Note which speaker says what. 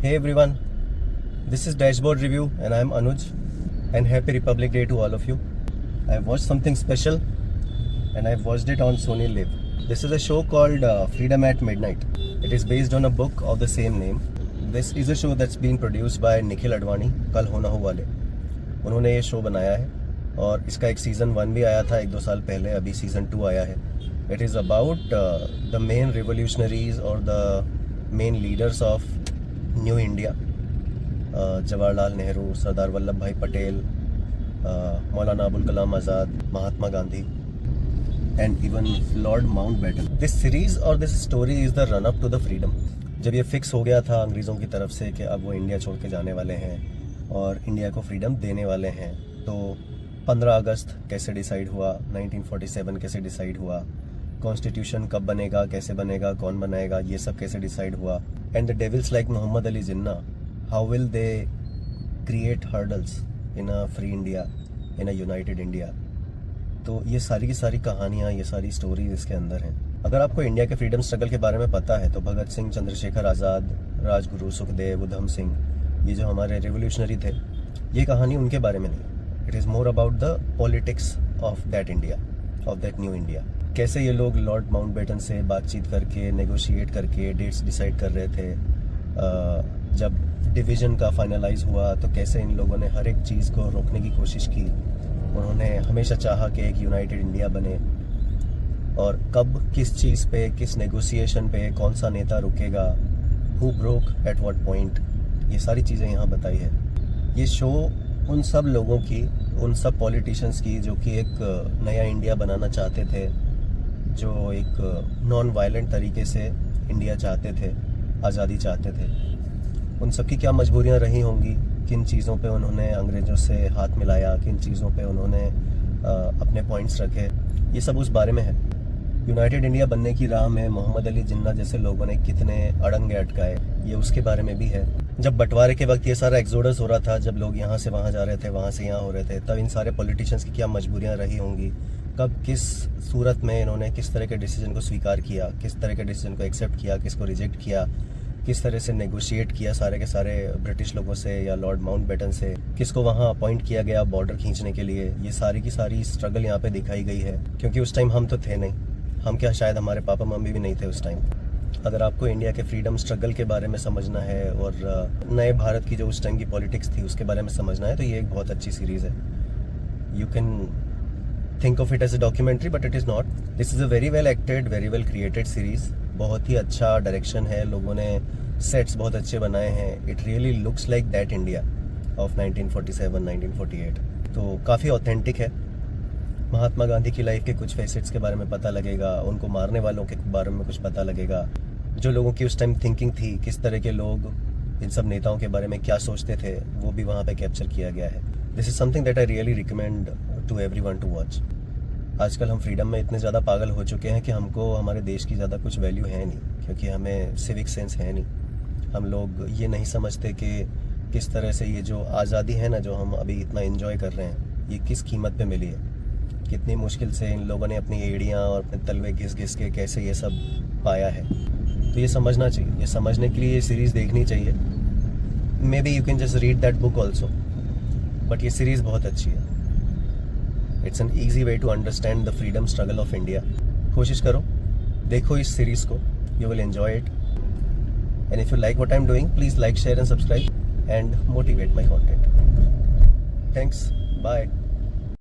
Speaker 1: Hey everyone, this is Dashboard Review and I am Anuj, and happy Republic Day to all of you. I watched something special and I watched it on Sony Live. This is a show called Freedom at Midnight. It is based on a book of the same name. This is a show that's been produced by Nikhil Advani, कल होना हो वाले. उन्होंने ये show बनाया है और इसका एक सीज़न 1 भी आया था 1-2 साल पहले. अभी सीज़न 2 आया है. It is about the main revolutionaries or the main leaders of new India. Jawaharlal Nehru, Sardar Vallabh Bhai Patel, Maulana Abul Kalam Azad, Mahatma Gandhi and even Lord Mountbatten. This series और this story is the run up to the freedom. जब ये फिक्स हो गया था अंग्रेज़ों की तरफ से कि अब वो इंडिया छोड़ के जाने वाले हैं और इंडिया को फ्रीडम देने वाले हैं, तो 15 अगस्त कैसे डिसाइड हुआ, 1947 कैसे डिसाइड हुआ, कॉन्स्टिट्यूशन कब बनेगा, कैसे बनेगा, कौन बनाएगा, ये सब कैसे डिसाइड हुआ. And the devils like Muhammad Ali Jinnah, how will they create hurdles in a free India, in a united India. तो ये सारी की सारी कहानियाँ, ये सारी स्टोरीज इसके अंदर हैं. अगर आपको इंडिया के फ्रीडम स्ट्रगल के बारे में पता है तो भगत सिंह, चंद्रशेखर आज़ाद, राजगुरु, सुखदेव, उधम सिंह, ये जो हमारे रेवोल्यूशनरी थे, ये कहानी उनके बारे में नहीं. It is more about the politics of that India, of that new India. कैसे ये लोग लॉर्ड माउंटबेटन से बातचीत करके, नेगोशिएट करके डेट्स डिसाइड कर रहे थे. जब डिवीज़न का फाइनलाइज हुआ तो कैसे इन लोगों ने हर एक चीज़ को रोकने की कोशिश की. उन्होंने हमेशा चाहा कि एक यूनाइटेड इंडिया बने, और कब, किस चीज़ पे, किस नेगोशिएशन पे कौन सा नेता रुकेगा, who broke at what point, ये सारी चीज़ें यहाँ बताई है. ये शो उन सब लोगों की, उन सब पॉलिटिशियंस की जो कि एक नया इंडिया बनाना चाहते थे, जो एक नॉन वायलेंट तरीके से इंडिया चाहते थे, आज़ादी चाहते थे, उन सब की क्या मजबूरियां रही होंगी, किन चीज़ों पे उन्होंने अंग्रेज़ों से हाथ मिलाया, किन चीज़ों पे उन्होंने अपने पॉइंट्स रखे, ये सब उस बारे में है. यूनाइटेड इंडिया बनने की राह में मोहम्मद अली जिन्ना जैसे लोगों ने कितने अड़ंगे अटकाए, ये उसके बारे में भी है. जब बंटवारे के वक्त ये सारा एक्सोडस हो रहा था, जब लोग यहाँ से वहाँ जा रहे थे, वहाँ से यहाँ हो रहे थे, तब इन सारे पॉलिटिशियंस की क्या मजबूरियाँ रही होंगी, कब किस सूरत में इन्होंने किस तरह के डिसीजन को स्वीकार किया, किस तरह के डिसीजन को एक्सेप्ट किया, किसको रिजेक्ट किया, किस तरह से नेगोशिएट किया सारे के सारे ब्रिटिश लोगों से या लॉर्ड माउंटबेटन से, किसको वहाँ अपॉइंट किया गया बॉर्डर खींचने के लिए. ये सारी की सारी स्ट्रगल यहाँ पे दिखाई गई है, क्योंकि उस टाइम हम तो थे नहीं. हम क्या, शायद हमारे पापा मम्मी भी नहीं थे उस टाइम. अगर आपको इंडिया के फ्रीडम स्ट्रगल के बारे में समझना है और नए भारत की जो उस टाइम की पॉलिटिक्स थी उसके बारे में समझना है, तो ये एक बहुत अच्छी सीरीज़ है. You can think of it as a documentary but it is not. This is a very well acted, very well created series. बहुत ही अच्छा डायरेक्शन है, लोगों ने सेट्स बहुत अच्छे बनाए हैं. It really looks like that India of 1947, 1948. तो काफ़ी ऑथेंटिक है. महात्मा गांधी की लाइफ के कुछ फेसेट्स के बारे में पता लगेगा, उनको मारने वालों के बारे में कुछ पता लगेगा, जो लोगों की उस टाइम थिंकिंग थी, किस तरह के लोग इन सब नेताओं के बारे में क्या सोचते थे, वो भी वहाँ पे कैप्चर किया गया है. This is something that I really recommend to everyone to watch. आजकल हम फ्रीडम में इतने ज़्यादा पागल हो चुके हैं कि हमको हमारे देश की ज़्यादा कुछ वैल्यू है नहीं, क्योंकि हमें सिविक सेंस है नहीं. हम लोग ये नहीं समझते कि किस तरह से ये जो आज़ादी है ना, जो हम अभी इतना एंजॉय कर रहे हैं, ये किस कीमत पे मिली है. कितनी मुश्किल से इन लोगों ने अपनी एड़ियाँ और अपने तलवे घिस घिस के कैसे ये सब पाया है. तो ये समझना चाहिए. ये समझने के लिए ये सीरीज़ देखनी चाहिए. Maybe you can just read that book also, but ये सीरीज़ बहुत अच्छी है. It's an easy way to understand the freedom struggle of India. कोशिश करो, देखो इस सीरीज़ को, you will enjoy it. And if you like what I am doing, please like, share and subscribe and motivate my content. Thanks, bye.